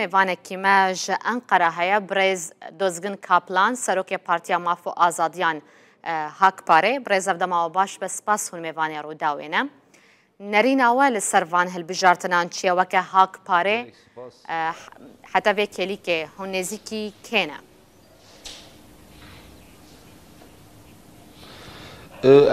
Vanekî me ji Enqere heye Birêz Dozgin Kaplan serokê Partiya Maf û Azadiyan Hakparê Birêz ev dema baş be spas hûn mêvaniya Rûdawê ne. Nerîna we li ser van hilbijartinan çi ye weke Hakparê heta vê kelîkê hûn nêzîkî kê ne?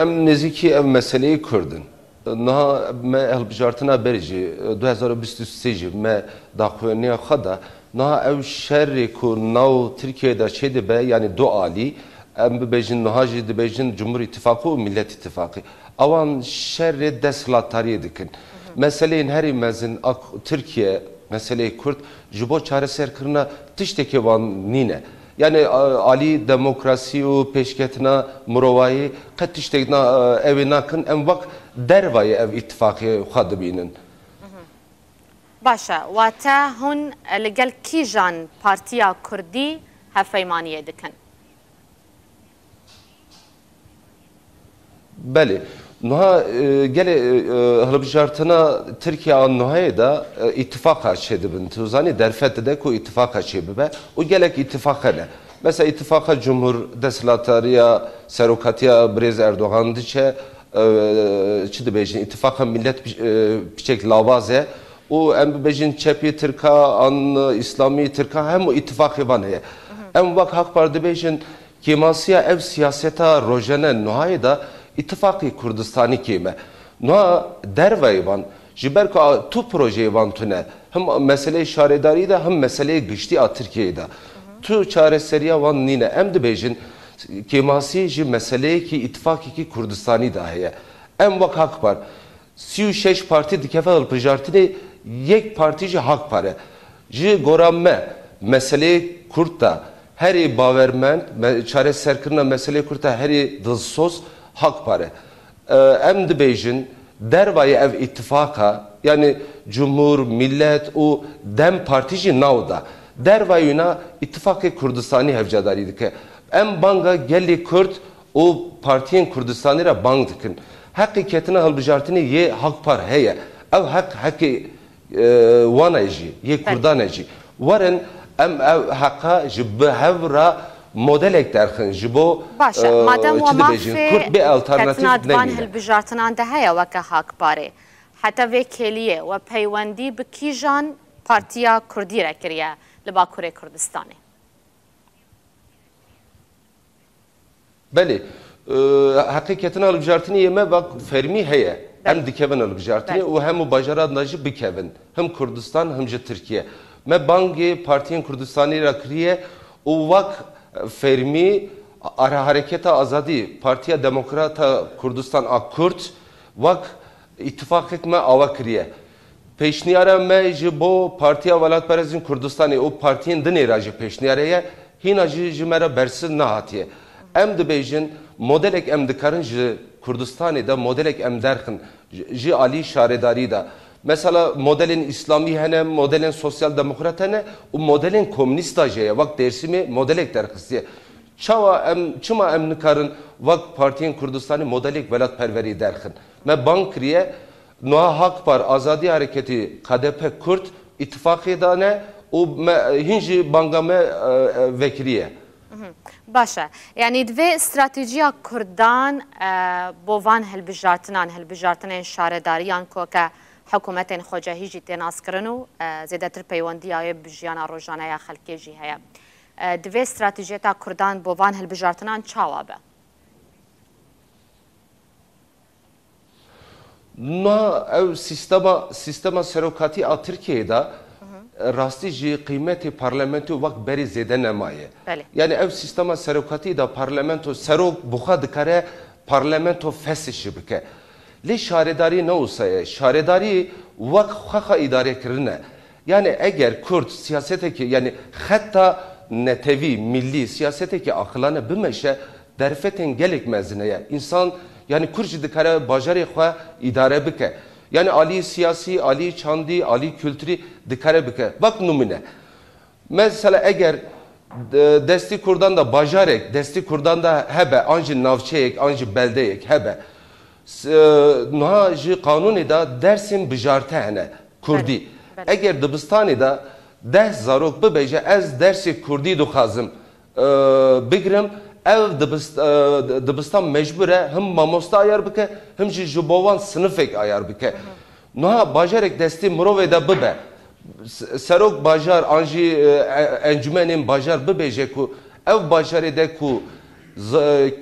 Em nêzîkî ev meseleyê Kurdin. Niha me hilbijartina berî jî 2023 jî me daxuyaniya xwe de niha ew şerrê ku nav Tirkiyeyê de çê dibe yanî du alî em bibêjin niha jî dibêjin Cumhur İttifaqı û Millet İttifaqı. Ewan şerrê desthilatdariyê dikin. Meseleyên herî mezin Tirkiye, meseleyê Kurd ji bo çareserkirina tiştekê wan nîne. Yani alî demokrasî û pêşketina mirovayî qet tiştek evê nakin em wek dervayê ev îttifaqê xwe dibînin. Baş e, wate hûn li gel kîjan Partiya Kurdî hevpeymaniyê dikin? Belê. Niha gelê hilbijartina Tirkiye an nihayê de îtifaqa çê dibin. Tu zanî derfet dide ku îtifaqa çê bibe û gelek îtifaqa ne. Mesela îtifaqa Cumhur desthilatdariya serokatiya Birêz Erdogan diçe çi dibêjin îtifaqa millet piçek lawaz e û em bibêjin çepî Tirka an İslamî Tirka hemû îtifaqê wan heye. Em wek Hakpar dibêjin kêmasiya ev siyaseta rojene nihayê de İttifaqê Kurdistanî kême. Niha derveyê wan ji ber ku tu projeyê wan tune hem meseleyê şaredarî de hem meseleyê giştî a Tirkiyeyê de. Tu çareseriya wan nîne. Em dibêjin kêmasiyê ji meseleyekî İttifaqekî Kurdistanî de heye. Em wek Hakpar 36 partî dikeve hilbijartinê yek partî ji Hakpar e. Ji gora me meseleyê Kurd da herî bawermend çareserkirina meseleyê Kurd da herî dilsoz Hakpar e. Em dibêjin dervayê ev îtifaqa yani Cumhur, Millet û Dem Partî jî nav da dervayê wîna İttifaqê Kurdistanî hevcedarî dike. Em banga gelê Kurd û partiyên Kurdistanî re bang dikin. Heqê ketina hilbijartinê yê Hakpar heye. Ev heqê wan e jî, yê Kurdan e jî. Werin em ev heqa ji bi hevra modelek derxin ji bo Baş e, madem we Kurd bir alternatif ketina hilbijartinan de heye weke Hakparê heta vê keliyê we peywendî bi kîjan Partiya Kurdî re kiriye li Bakurê Kurdistanê? Belê. Heqê ketina hilbijartinê yê me bak fermî heye. Em dikevin hilbijartinê û hemû bajaran da jî bikevin. Hem Kurdistan hem ji Tirkiye. Me bangê partiyên Kurdistanî re kiriye û wek fermî ara hareketa azadî Partiya Demokrata Kurdistan a Kurd wek îtifaqek me ava kiriye. Pêşniyara me ji bo Partiya Welatperezên Kurdistanê û partiyên dinê re jî pêşniyare ye hîna jî ji me re bersiv nehatiye. Em dibêjin modelek em dikarin ji Kurdistanê de modelek em derxin ji alî şaredarî de. Mesela modelin İslami hene, modelin sosyal demokrat hene û modelin komünîst da jeye wek Dêrsimê modelek derxistiye. Çima em nikarin wek partiyên Kurdistanê modelek welatperverî derxin. Me bang kiriye niha Hakpar Azadî Hareketî KDP Kurd îtifaqê da ne û hîn jî banga me vekiriye. Baş e. Yani divê stratejiya Kurdan bo van hilbijartinên şaredariyan ku ke hikûmetên xwecehî jî tê naskirin û zêdetir peywendiya wê bi jiyana rojaneya xelkê jî heye. Divê stratejiyeta Kurdan bo van hilbijartinan çawa be? Niha ev sistema serokatî a Tirkiyeyê de rastî jî qîmetê parlamento wek berî zêde nemaye. Yani ev sistema serokatî de parlamento serok bi xwe dikare parlamento fesih jî bike. Lê şaredarî ne olsa ye, şaredarî wek xwe îdarekirin e. Yani eger Kurd siyasetekî yani heta netevî millî siyasetekî aqilane bimeşe derfetên gelek mezine ye. İnsan yani Kurd jî dikare bajarê xwe îdare bike. Yani alî siyasî, alî çandî, alî kültürî dikare bike. Bak numune. Mesela eger destî Kurdan da bajarek, destî Kurdan da hebe, an jî navçeyek, an jî beldeyek hebe. Niha ji qanûnê da dersên bijarte hene Kurdî. Eger dibistanê da ده زاروک ببیجه از درس کردی دو خازم بگرم ev dibistan mecbure hem mamosta ayar bike hem jî ji bovan sinifek ayar bike. Niha bajarek destê mirovê de bibe. Serok bajar an jî encûmenên bajar bibêje ku ev bajarê de ku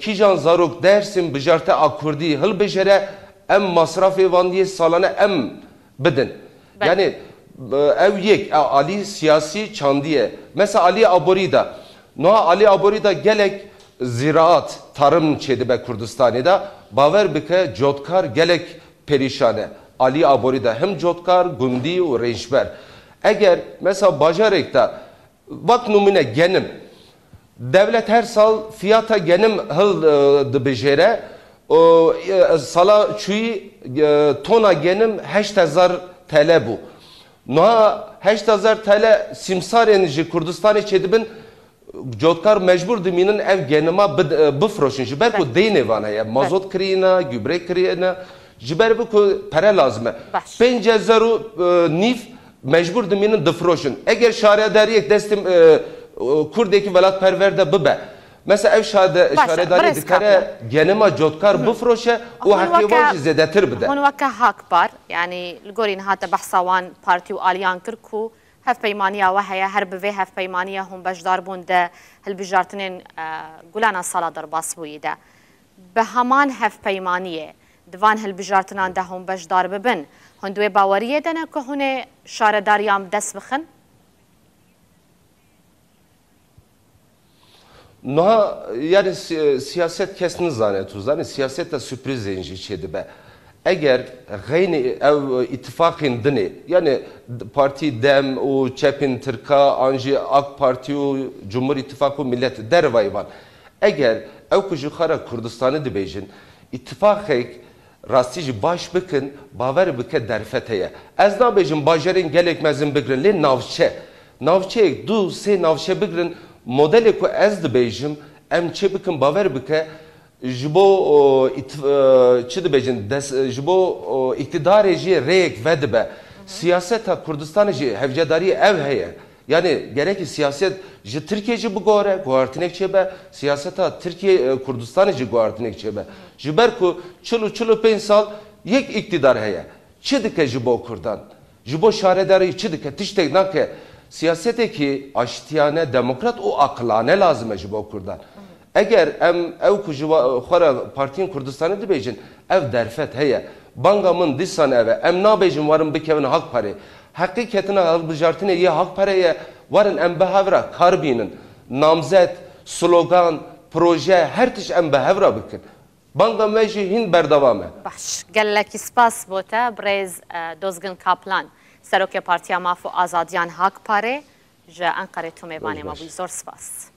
kîjan zarok Dêrsîn bijarte a Kurdî hilbijere em masrafê van diyê salane em bidin. Yani ev yek alî siyasî çandiye. Mesela Ali Aborî da niha Ali Aborî da gelek ziraat, tarım çedibe Kurdistan'ı da baver bike cotkar gelek perişane. Ali Aborî da hem cotkar, gundi ve rençber. Eğer mesela bajarekta bak numune genim devlet her sal fiyata genim hıl dibijere sala çuyi tona genim 8000 TL bu. Noha 8000 TL simsar ji Kurdistan'ı çedibin Cotkar mecbur diminin ev genima bifroşun. Jiber ku deyne vana ya mazot kirina, gübre kirina. Jiber bu ku para lazım. 5000 nif mecbur diminin difroşun. Eğer şaredariye destim Kurdeki velat perverde bibe. Mesela ev şaredariye dikare genima cotkar bifroşe o hakivacı zedetir bide. Hon vaka hakbar yani gorin hata bahsawan parti u alyan kirku هەفپەیمانیا وە هەیە هەر بڤێ هەفپەیمانیە هەم بەشدار بوون دە هەلبژارتنێن گولانە ساڵا دەرباس بوویدا بە هەمان هەفپەیمانیە دوان هەلبژارتنان دە هەم بەشدار ببن هەندوێ باوەریە دەنە کە هونێ شارەداریان دەست بخن Noha yani siyaset kesiniz zannediyoruz. Siyaset de sürpriz zenci içedi be. Eğer gayni ev ittifakın dini yani parti dem o çepin Türka anji AK Parti o Cumhur İttifakı millet dervayvan. Eğer ev kujukhara Kurdistan'ı dibejin ittifakek rastici baş bıkın baver bıke derfeteye. Ez nabejin bajarın gelekmezin bıkın le navçe. Navçe du se navçe bıkın modeli ku ez dibejim em çe bıkın baver bıke jibo çi dibêjin jibo iktidarê jî rêyek vedibe siyaseta Kurdistanê jî hevcedarî ev heye yani gerekî siyaset ji Tirkiye jî bigore guhartinek çêbe siyaseta Tirkiye Kurdistanê jî guhartinek çêbe ji ber ku çil pênc sal yek iktidar heye çi dike ji bo Kurdan ji bo şaredarî çi dike tiştek nake siyasetekî aştiyane demokrat û aqilane lazim e ji bo Kurdan eğer ev kujwa Partiyen Kurdistan'ı dibêjin ev derfet heye bangamın disan eve em nabêjin varın bikevin hak parê hakîketine hilbijartinê yê hak pareye varın em behevra kar bînin namzet slogan proje her tiş em behevra bikin banga me jî hin berdewam e baş gelekî spas bo te Birêz Dozgin Kaplan Serokê Partiya Maf û Azadiyan Hak Parê ji Enqerê tu mêvanê me bûyî zor spas